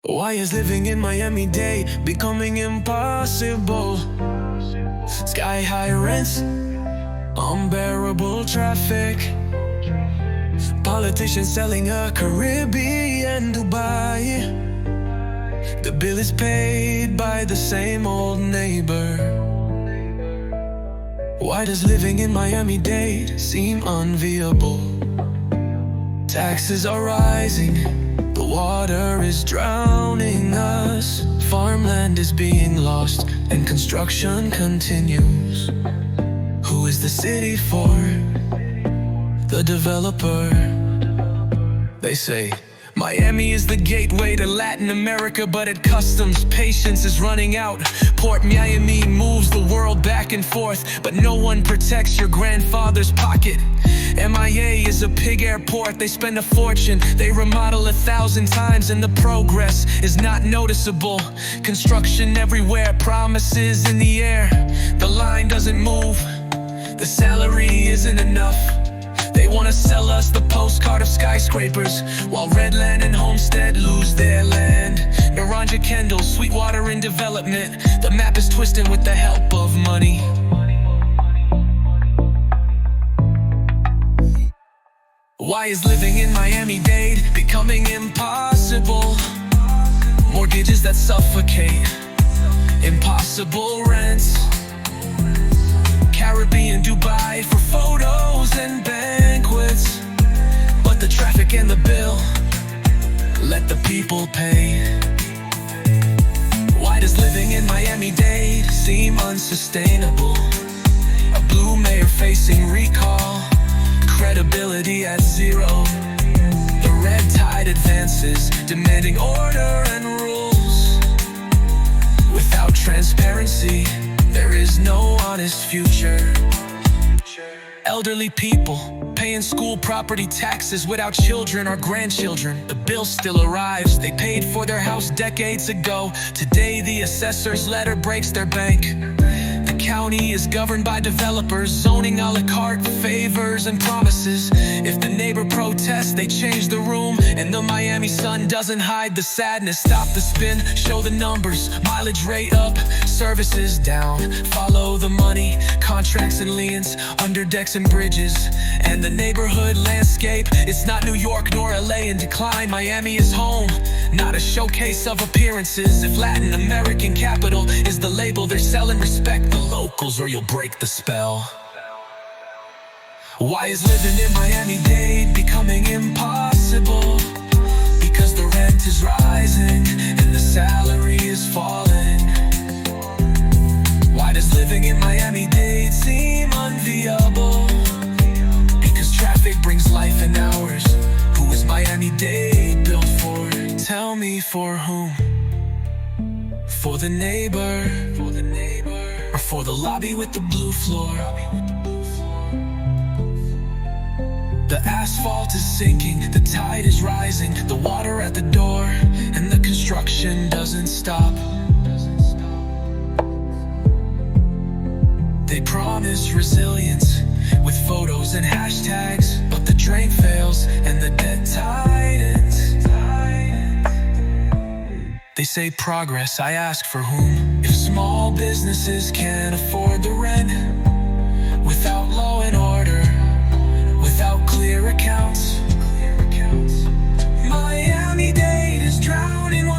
Why is living in Miami-Dade becoming impossible? Sky-high rents, unbearable traffic, politicians selling a Caribbean Dubai. The bill is paid by the same old neighbor. Why does living in Miami-Dade seem unviable? Taxes are rising, the water is drowning us. Farmland is being lost and construction continues. Who is the city for? The developer. They say Miami is the gateway to Latin America, but at customs, patience is running out. Port Miami moves the world back and forth, but no one protects your grandfather's pocket. MIA is a pig airport, they spend a fortune, they remodel 1,000 times and the progress is not noticeable. Construction everywhere, promises in the air, the line doesn't move, the salary isn't enough. They wanna sell us the postcard of skyscrapers, while Redland and Homestead lose their land. Naranja Kendall, Sweetwater in development, the map is twisted with the help of money. Why is living in Miami-Dade becoming impossible? Mortgages that suffocate, impossible rents, Caribbean Dubai for photos and banquets. But the traffic and the bill, let the people pay. Why does living in Miami-Dade seem unsustainable? A blue mayor facing recall, credibility at zero. The red tide advances, demanding order and rules. Without transparency, there is no honest future. Elderly people paying school property taxes without children or grandchildren. The bill still arrives, they paid for their house decades ago. Today the assessor's letter breaks their bank. The county is governed by developers, zoning a la carte, favors and promises. If the neighbor protests, they change the room, and the Miami sun doesn't hide the sadness. Stop the spin, show the numbers, mileage rate up, services down. Follow the money, contracts and liens, under decks and bridges. And the neighborhood landscape, it's not New York nor LA in decline. Miami is home, not a showcase of appearances. If Latin American capital is the label they're selling, respect the locals or you'll break the spell. Why is living in Miami-Dade becoming impossible? Because the rent is rising and the salary is falling. Why does living in Miami-Dade seem unviable? Because traffic brings life in hours. Who is Miami-Dade built for? Tell me for whom? For the neighbor, or for the lobby with the blue floor? The asphalt is sinking, the tide is rising, the water at the door, and the construction doesn't stop. They promise resilience with photos and hashtags, but the drain fails and the debt tightens. They say progress, I ask for whom? If small businesses can't afford the rent, without law and order, without clear accounts, Miami-Dade is drowning.